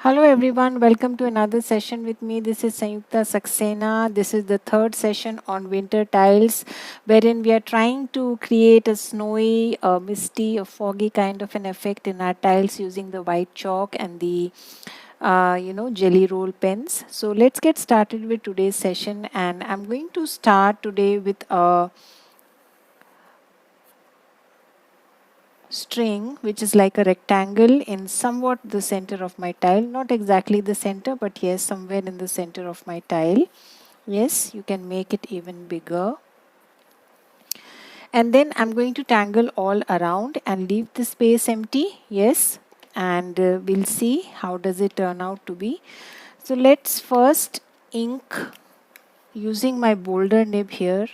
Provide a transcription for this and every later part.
Hello everyone, welcome to another session with me. This is Sanyukta Saxena. This is the third session on winter tiles, wherein we are trying to create a snowy, misty, a foggy kind of an effect in our tiles using the white chalk and the jelly roll pens. So let's get started with today's session, and I'm going to start today with a string which is like a rectangle in somewhat the center of my tile, not exactly the center, but yes, somewhere in the center of my tile. Yes, you can make it even bigger, and then I'm going to tangle all around and leave the space empty. Yes, and we'll see how does it turn out to be. So let's first ink using my boulder nib here,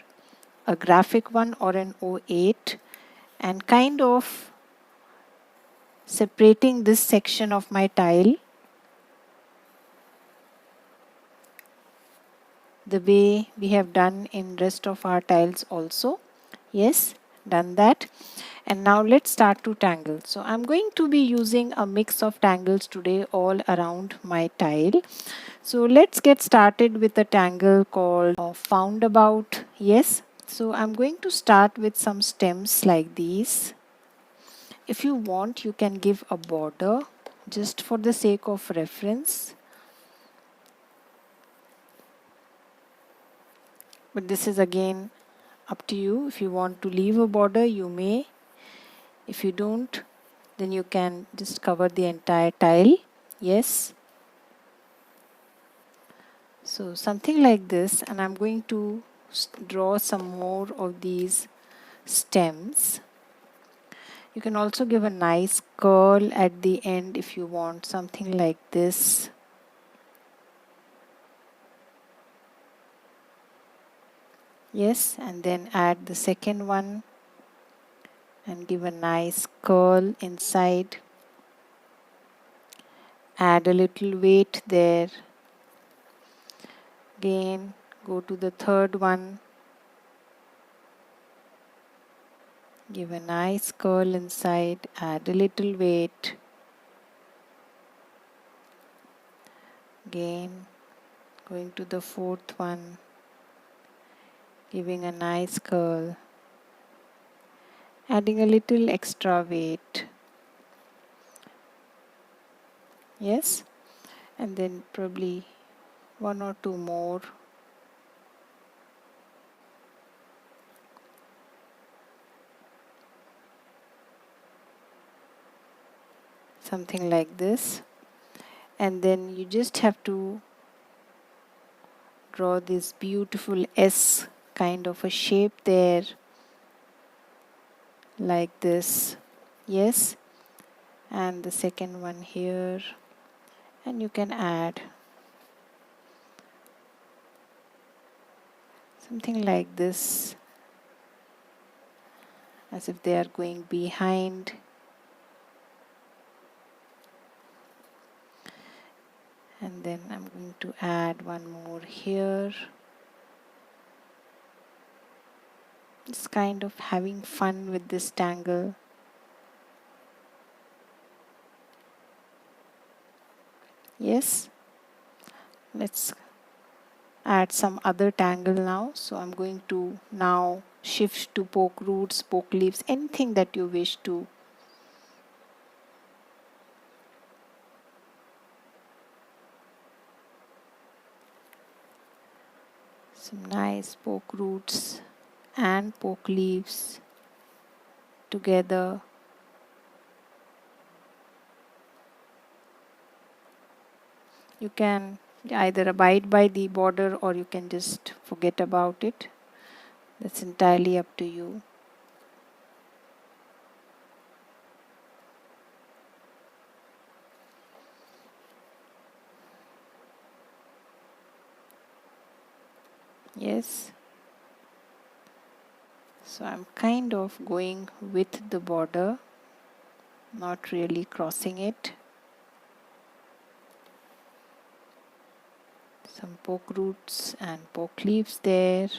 a graphic one or an O8, and kind of separating this section of my tile the way we have done in rest of our tiles also. Yes, done that. And now let's start to tangle. So I'm going to be using a mix of tangles today all around my tile. So let's get started with a tangle called found about. Yes, so I'm going to start with some stems like these. If you want, you can give a border just for the sake of reference. But this is again up to you. If you want to leave a border, you may. If you don't, then you can just cover the entire tile. Yes. So something like this, and I'm going to draw some more of these stems. You can also give a nice curl at the end if you want, something like this. Yes, and then add the second one and give a nice curl inside. Add a little weight there. Again, go to the third one. Give a nice curl inside. Add a little weight. Again, going to the fourth one. Giving a nice curl. Adding a little extra weight. Yes, and then probably one or two more. Something like this. And then you just have to draw this beautiful S kind of a shape there, like this. Yes, and the second one here, and you can add something like this, as if they are going behind. And then I'm going to add one more here. Just kind of having fun with this tangle. Yes, let's add some other tangle now. So I'm going to now shift to poke roots, poke leaves, anything that you wish to. Some nice poke roots and poke leaves together. You can either abide by the border or you can just forget about it. That's entirely up to you. Yes. So I'm kind of going with the border, not really crossing it. Some poke roots and poke leaves there.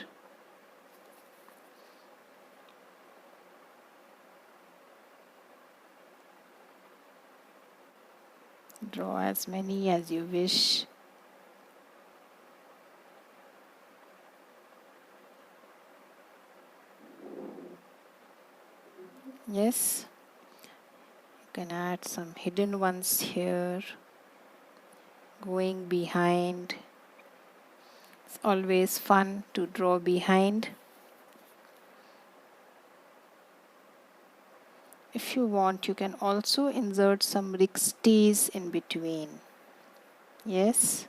Draw as many as you wish. Yes, you can add some hidden ones here, going behind. It's always fun to draw behind. If you want, you can also insert some rixties in between. Yes.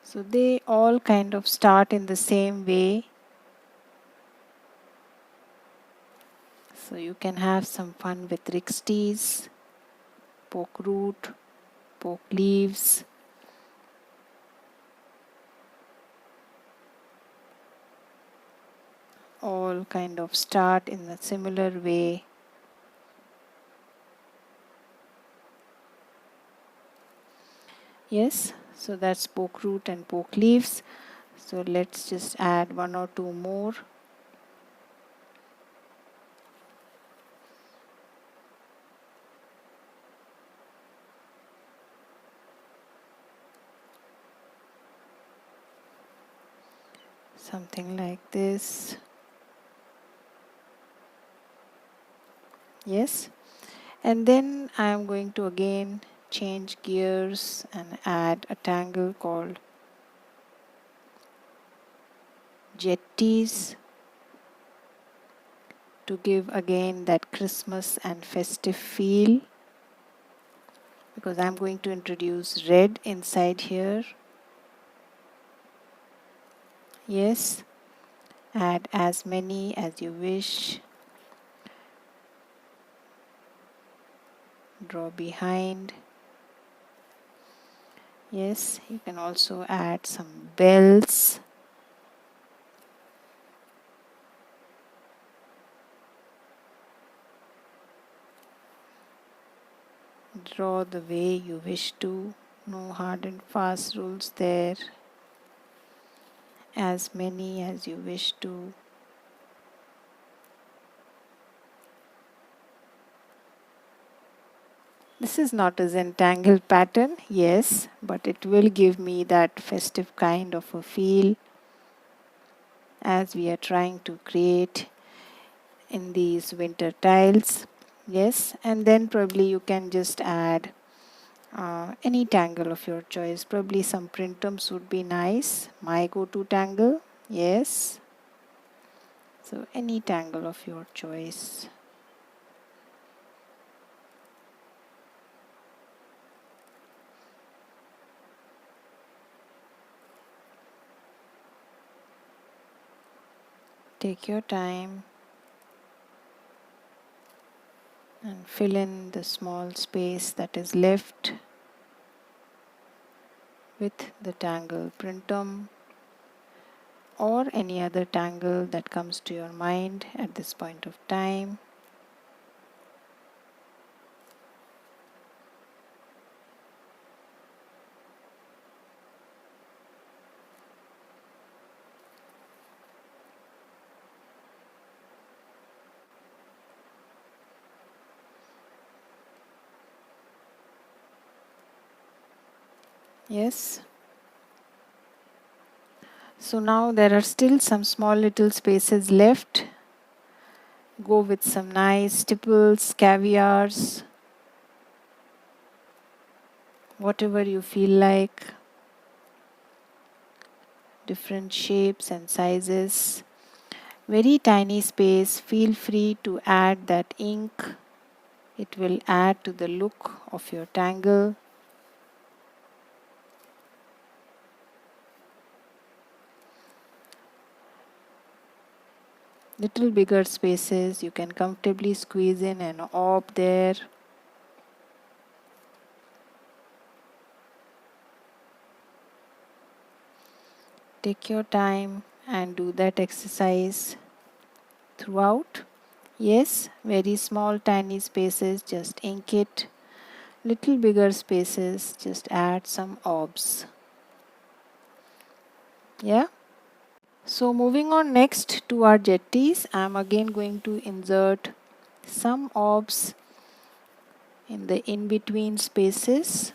So they all kind of start in the same way. So you can have some fun with rixties, poke root, poke leaves. All kind of start in a similar way. Yes, so that's poke root and poke leaves. So let's just add one or two more. Something like this. Yes, and then I am going to again change gears and add a tangle called jetties to give again that Christmas and festive feel, because I'm going to introduce red inside here. Yes, add as many as you wish. Draw behind. Yes, you can also add some bells. Draw the way you wish to. No hard and fast rules there. As many as you wish to. This is not a Zentangle pattern, yes, but it will give me that festive kind of a feel as we are trying to create in these winter tiles. Yes, and then probably you can just add any tangle of your choice. Probably some printums would be nice. My go-to tangle, yes. So any tangle of your choice. Take your time and fill in the small space that is left with the tangle printum or any other tangle that comes to your mind at this point of time. Yes. So now there are still some small little spaces left. Go with some nice stipples, caviars, whatever you feel like. Different shapes and sizes. Very tiny space. Feel free to add that ink. It will add to the look of your tangle. Little bigger spaces, you can comfortably squeeze in an orb there. Take your time and do that exercise throughout. Yes, very small tiny spaces, just ink it. Little bigger spaces, just add some orbs. Yeah. So moving on next to our jetties, I am again going to insert some orbs in the in-between spaces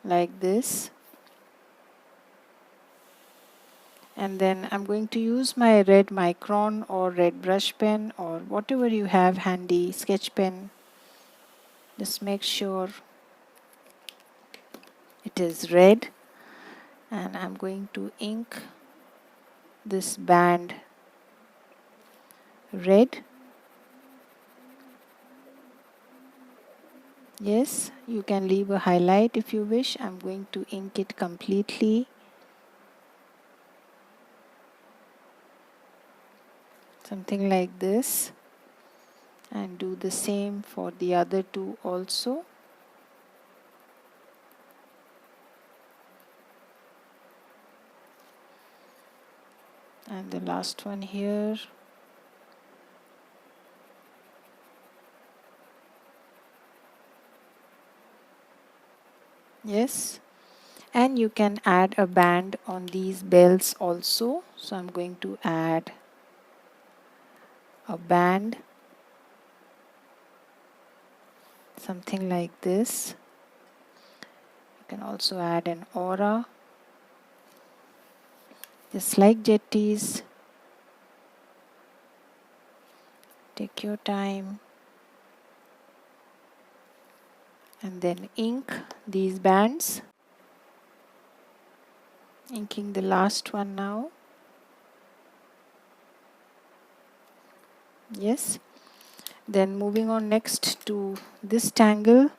like this. And then I'm going to use my red Micron or red brush pen or whatever you have handy, sketch pen. Just make sure it is red, and I'm going to ink this band red. Yes, you can leave a highlight if you wish. I'm going to ink it completely. Something like this. And do the same for the other two also. And the last one here. Yes, and you can add a band on these bells also. So I'm going to add a band, something like this. You can also add an aura, just like jetties. Take your time and then ink these bands. Inking the last one now. Yes. Then moving on next to this tangle,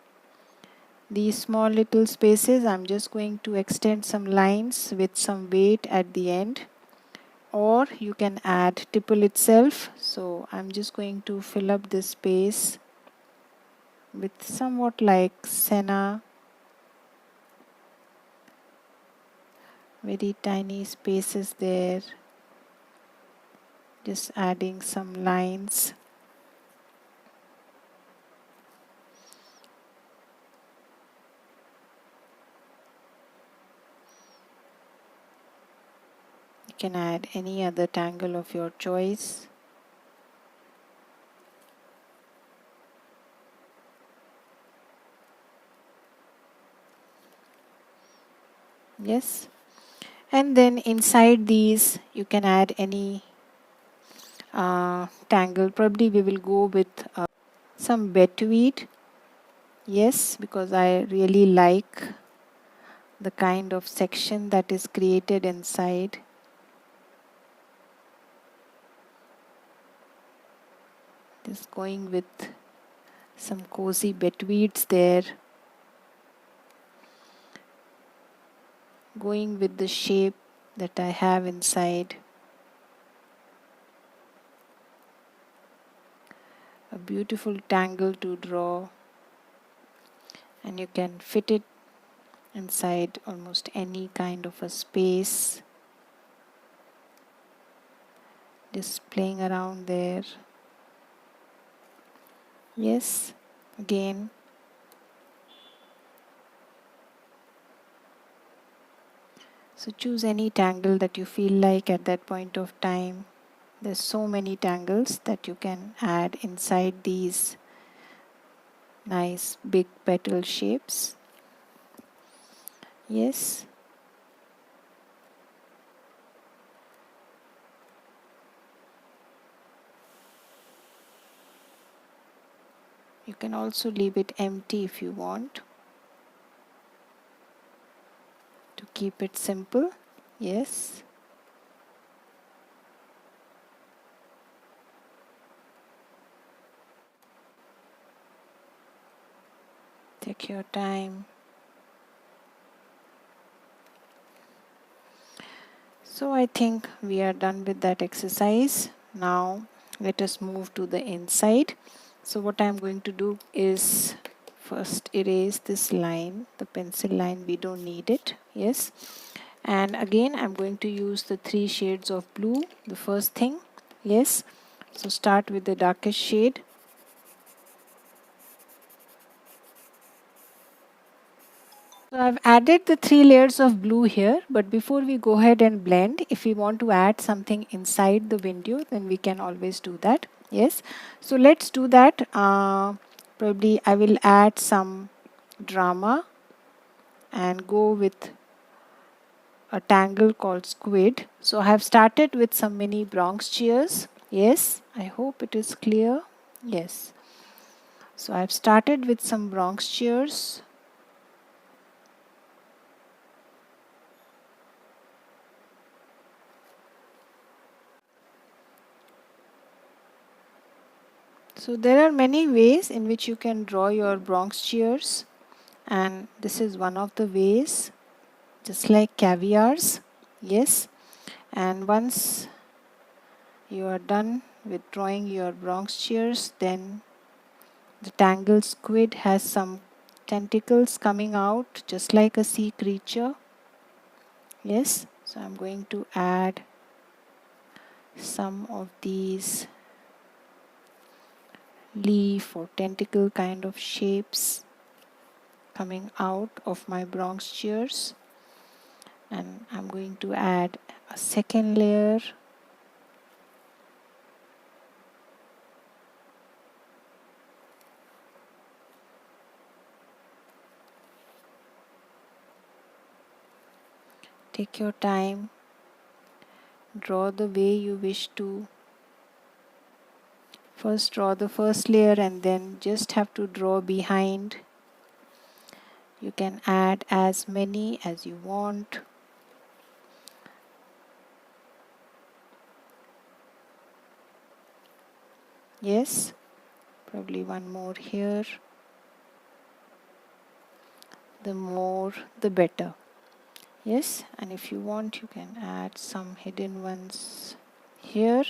these small little spaces, I'm just going to extend some lines with some weight at the end, or you can add tipple itself. So I'm just going to fill up this space with somewhat like senna, very tiny spaces there, just adding some lines. You can add any other tangle of your choice. Yes, and then inside these you can add any tangle. Probably we will go with some betweed. Yes, because I really like the kind of section that is created inside. Just going with some cozy betweeds there. Going with the shape that I have inside. A beautiful tangle to draw, and you can fit it inside almost any kind of a space. Just playing around there. Yes, again. So choose any tangle that you feel like at that point of time. There's so many tangles that you can add inside these nice big petal shapes. Yes. You can also leave it empty if you want to keep it simple. Yes. Take your time. So I think we are done with that exercise. Now let us move to the inside. So what I am going to do is first erase this line, the pencil line, we don't need it. Yes. And again I'm going to use the 3 shades of blue, the first thing. Yes. So start with the darkest shade. So I've added the 3 layers of blue here, but before we go ahead and blend, if we want to add something inside the window, then we can always do that. Yes, so let's do that. Probably I will add some drama and go with a tangle called squid. So I have started with some mini Bronx cheers. Yes, I hope it is clear. Yes, so I've started with some Bronx cheers. So there are many ways in which you can draw your Bronx cheers, and this is one of the ways, just like caviars. Yes, and once you are done with drawing your Bronx cheers, then the tangled squid has some tentacles coming out just like a sea creature. Yes, so I'm going to add some of these leaf or tentacle kind of shapes coming out of my Bronx cheers, and I'm going to add a second layer. Take your time, draw the way you wish to. First draw the first layer and then just have to draw behind. You can add as many as you want. Yes, probably one more here. The more the better. Yes, and if you want you can add some hidden ones here.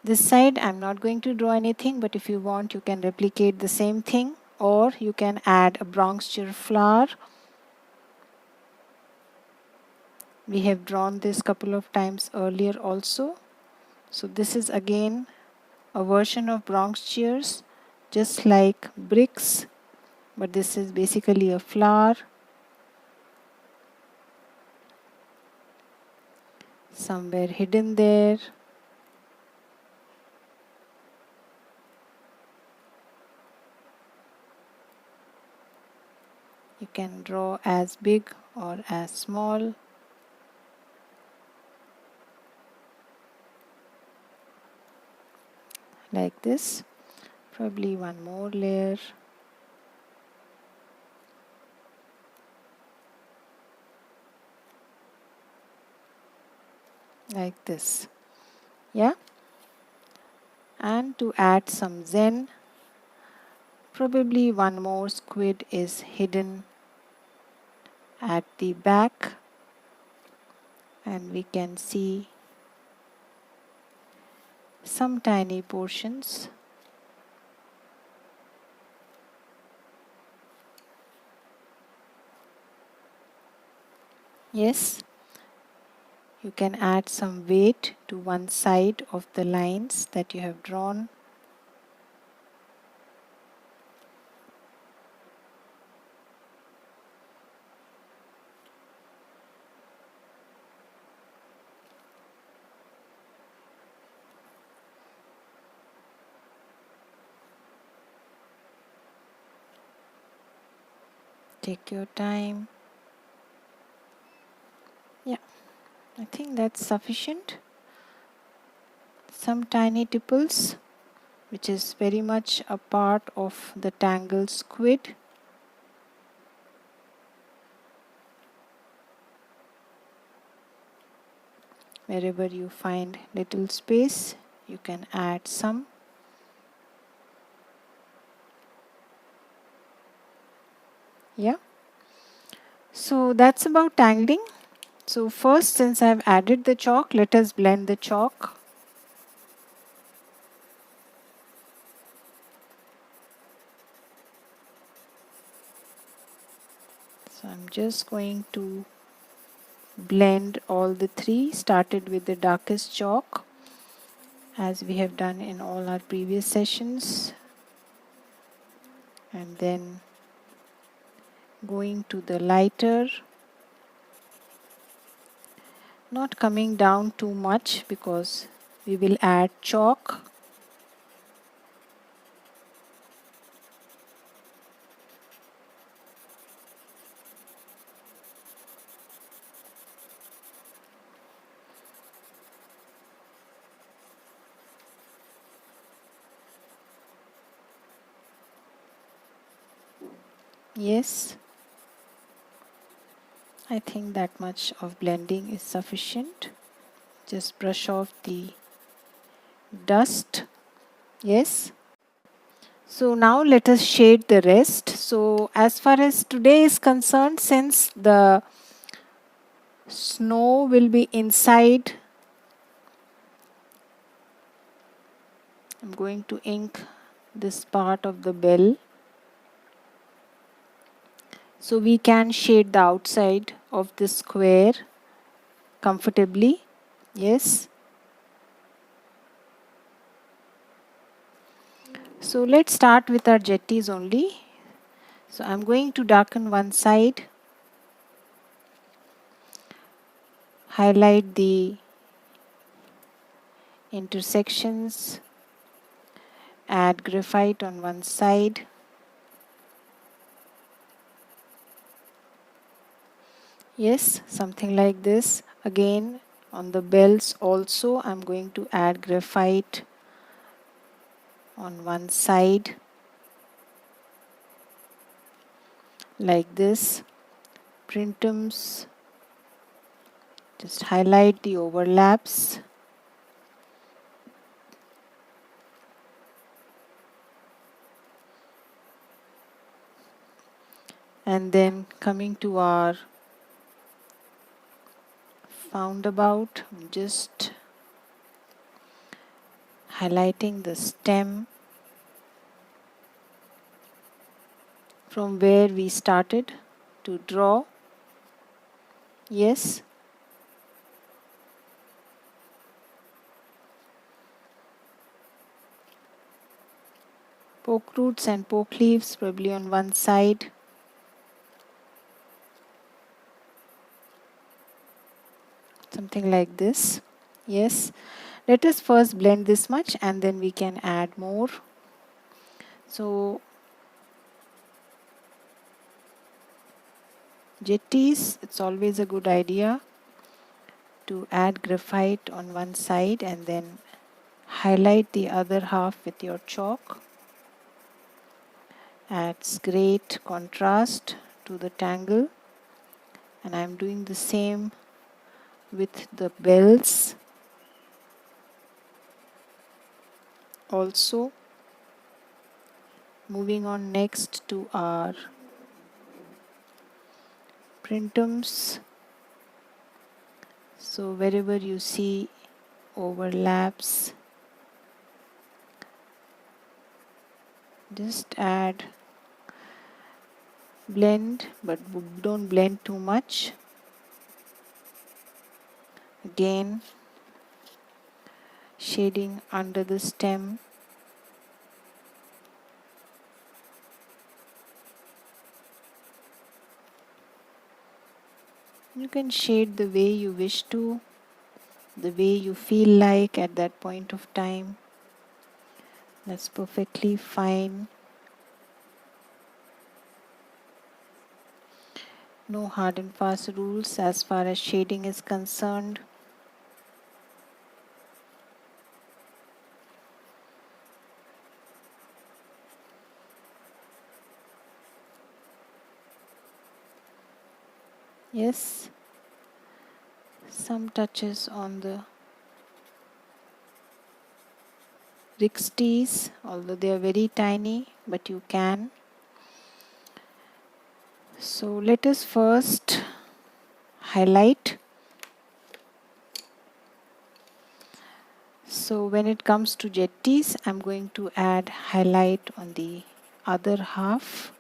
This side I'm not going to draw anything, but if you want you can replicate the same thing, or you can add a Bronx cheer flower. We have drawn this couple of times earlier also. So this is again a version of Bronx cheers, just like bricks, but this is basically a flower. Somewhere hidden there. You can draw as big or as small. Like this. Probably one more layer. Like this. Yeah. And to add some zen, probably one more squid is hidden at the back, and we can see some tiny portions. Yes, you can add some weight to one side of the lines that you have drawn. Take your time. Yeah, I think that's sufficient. Some tiny tipples, which is very much a part of the tangled squid. Wherever you find little space, you can add some. Yeah. So that's about tangling. So first, since I've added the chalk, let us blend the chalk. So I'm just going to blend all the three, started with the darkest chalk as we have done in all our previous sessions, and then going to the lighter, not coming down too much because we will add chalk. Yes, I think that much of blending is sufficient. Just brush off the dust. Yes. So now let us shade the rest. So as far as today is concerned, since the snow will be inside, I'm going to ink this part of the bell. So we can shade the outside of the square comfortably. Yes. So let's start with our jetties only. So I'm going to darken one side, highlight the intersections, add graphite on one side. Yes, something like this. Again, on the bells also, I'm going to add graphite on one side, like this. Printums, just highlight the overlaps. And then coming to our roundabout, just highlighting the stem from where we started to draw. Yes. Poke roots and poke leaves probably on one side. Something like this. Yes. Let us first blend this much and then we can add more. So jetties, it's always a good idea to add graphite on one side and then highlight the other half with your chalk. Adds great contrast to the tangle, and I'm doing the same with the bells also. Moving on next to our printums. So wherever you see overlaps, just add blend, but don't blend too much. Again, shading under the stem. You can shade the way you wish to, the way you feel like at that point of time. That's perfectly fine. No hard and fast rules as far as shading is concerned. Yes, some touches on the rixties, although they are very tiny, but you can. So let us first highlight. So when it comes to jetties, I'm going to add highlight on the other half.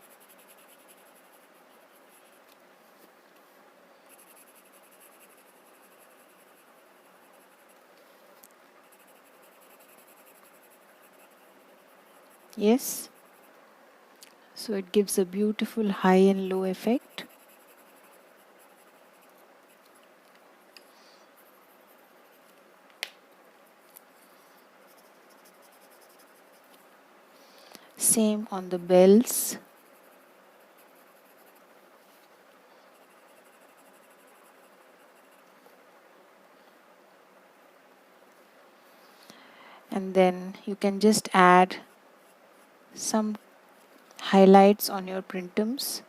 Yes. So it gives a beautiful high and low effect. Same on the bells. And then you can just add some highlights on your printums.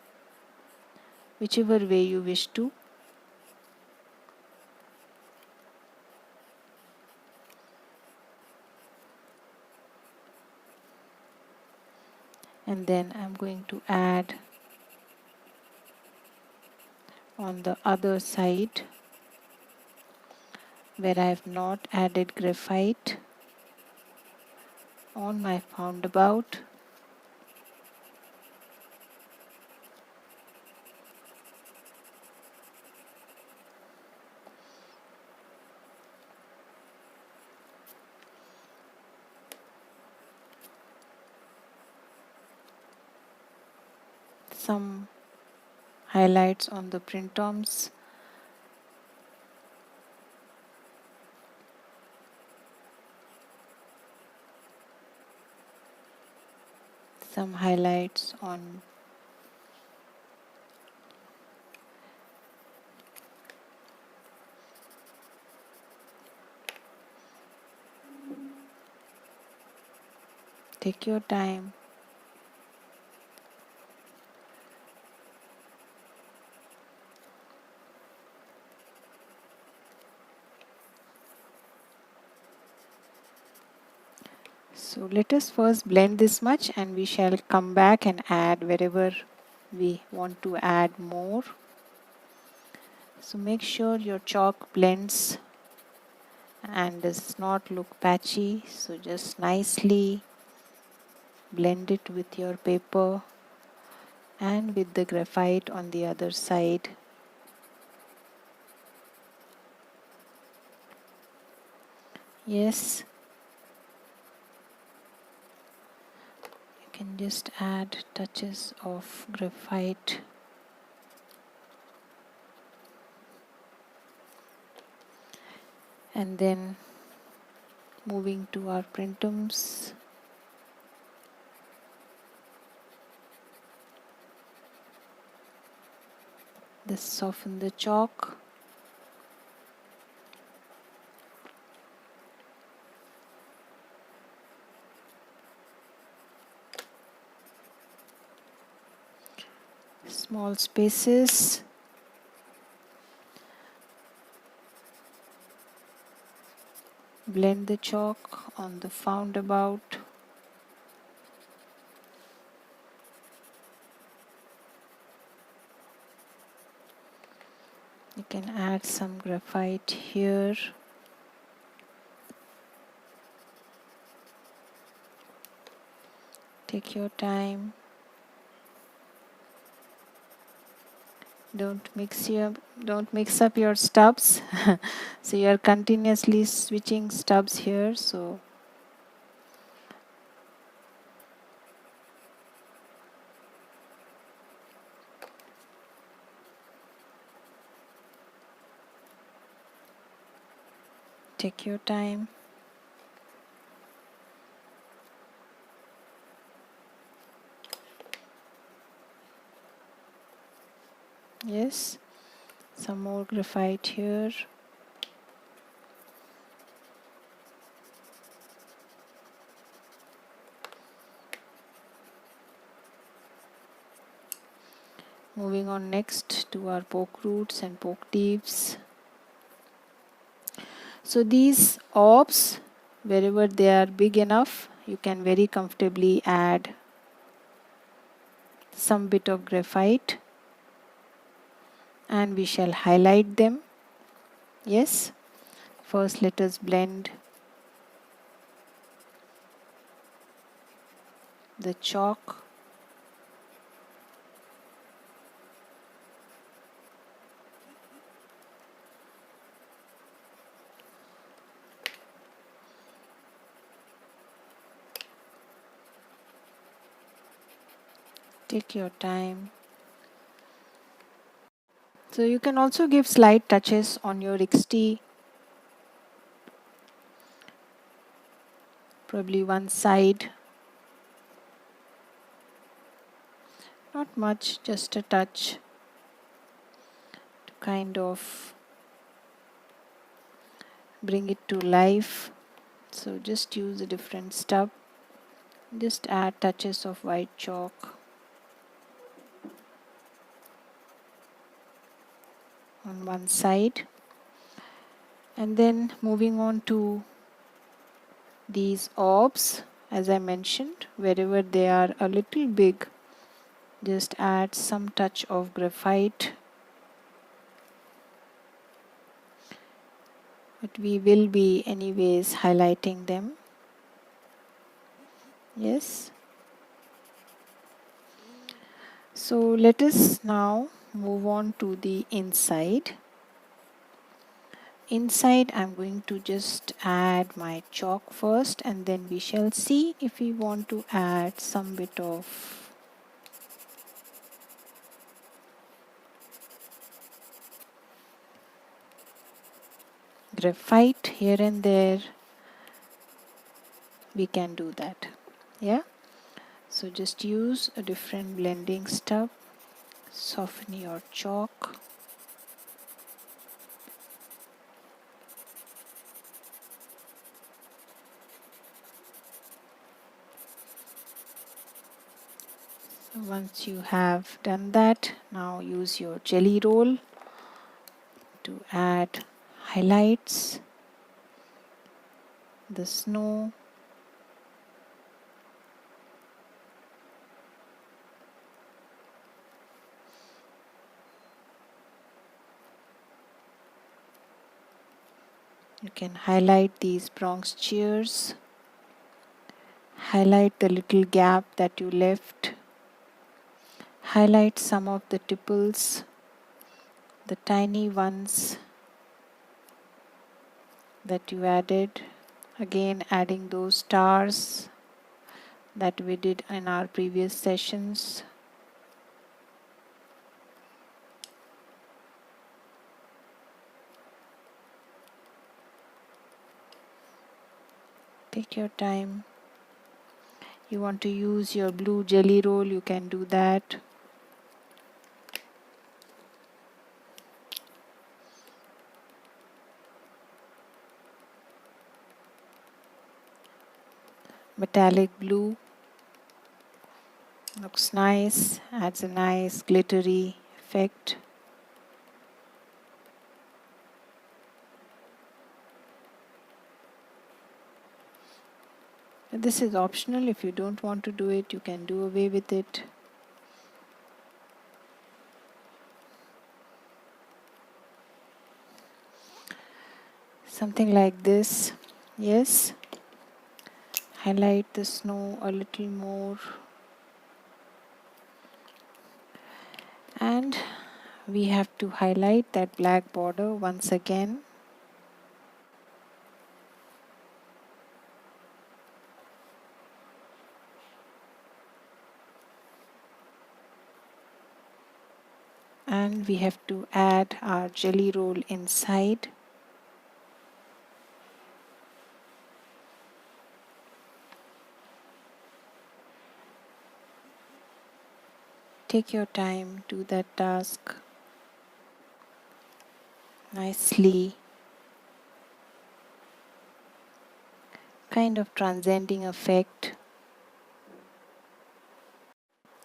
whichever way you wish to. And then I'm going to add on the other side where I have not added graphite on my roundabout. Some highlights on the print arms. Some highlights on take your time. So let us first blend this much and we shall come back and add wherever we want to add more. So make sure your chalk blends and does not look patchy. So just nicely blend it with your paper and with the graphite on the other side. Yes, you can just add touches of graphite. And then moving to our printums. This soften the chalk. Small spaces. Blend the chalk on the roundabout. You can add some graphite here. Take your time. Don't mix up your stubs. So you are continuously switching stubs here. So take your time. Yes, some more graphite here. Moving on next to our poke roots and poke leaves. So these orbs, wherever they are big enough, you can very comfortably add some bit of graphite and we shall highlight them. Yes, first let us blend the chalk. Take your time. So you can also give slight touches on your XT, probably one side. Not much, just a touch to kind of bring it to life. So just use a different stub. Just add touches of white chalk. on one side. And then moving on to these orbs, as I mentioned, wherever they are a little big, just add some touch of graphite. But we will be anyways highlighting them. Yes. So let us now move on to the inside. Inside I'm going to just add my chalk first, and then we shall see if we want to add some bit of graphite here and there. We can do that. Yeah. So just use a different blending stuff. Soften your chalk. Once you have done that, now use your jelly roll to add highlights, the snow, you can highlight these bronze chairs, highlight the little gap that you left, highlight some of the tipples, the tiny ones that you added, again adding those stars that we did in our previous sessions. Take your time. You want to use your blue jelly roll, you can do that. Metallic blue looks nice, adds a nice glittery effect. This is optional. If you don't want to do it, you can do away with it. Something like this. Yes. Highlight the snow a little more. And we have to highlight that black border once again. And we have to add our jelly roll inside. Take your time, do that task nicely, kind of transcending effect.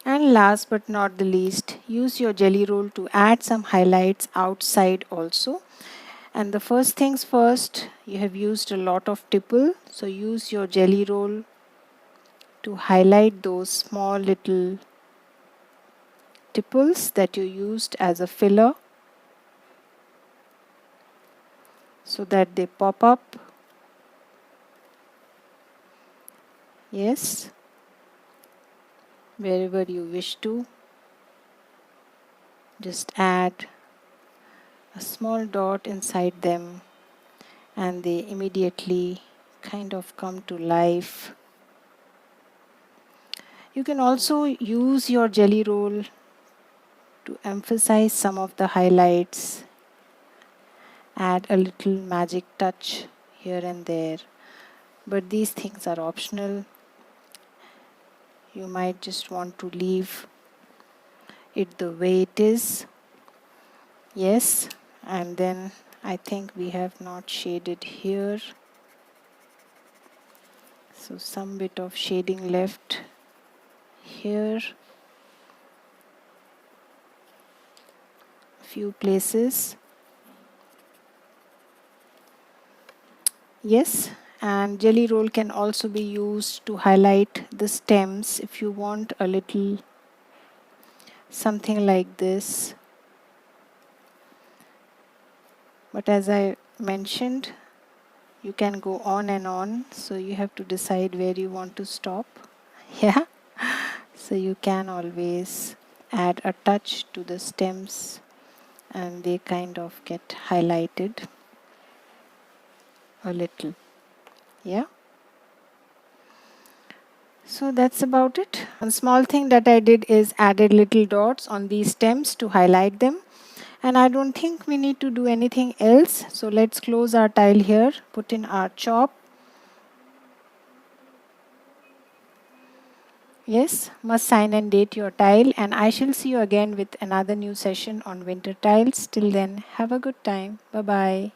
And last but not the least, use your jelly roll to add some highlights outside also. And the first things first, you have used a lot of tipple, so use your jelly roll to highlight those small little tipples that you used as a filler so that they pop up. Yes, wherever you wish to. Just add a small dot inside them and they immediately kind of come to life. You can also use your jelly roll to emphasize some of the highlights, add a little magic touch here and there, but these things are optional. You might just want to leave it the way it is. Yes, and then I think we have not shaded here, so some bit of shading left here, few places. Yes, and jelly roll can also be used to highlight the stems if you want a little something like this. But as I mentioned, you can go on and on, so you have to decide where you want to stop. Yeah, so you can always add a touch to the stems and they kind of get highlighted a little. Yeah. So that's about it. One small thing that I did is added little dots on these stems to highlight them. And I don't think we need to do anything else. So let's close our tile here, put in our chop. Yes, must sign and date your tile, and I shall see you again with another new session on winter tiles. Till then, have a good time. Bye bye.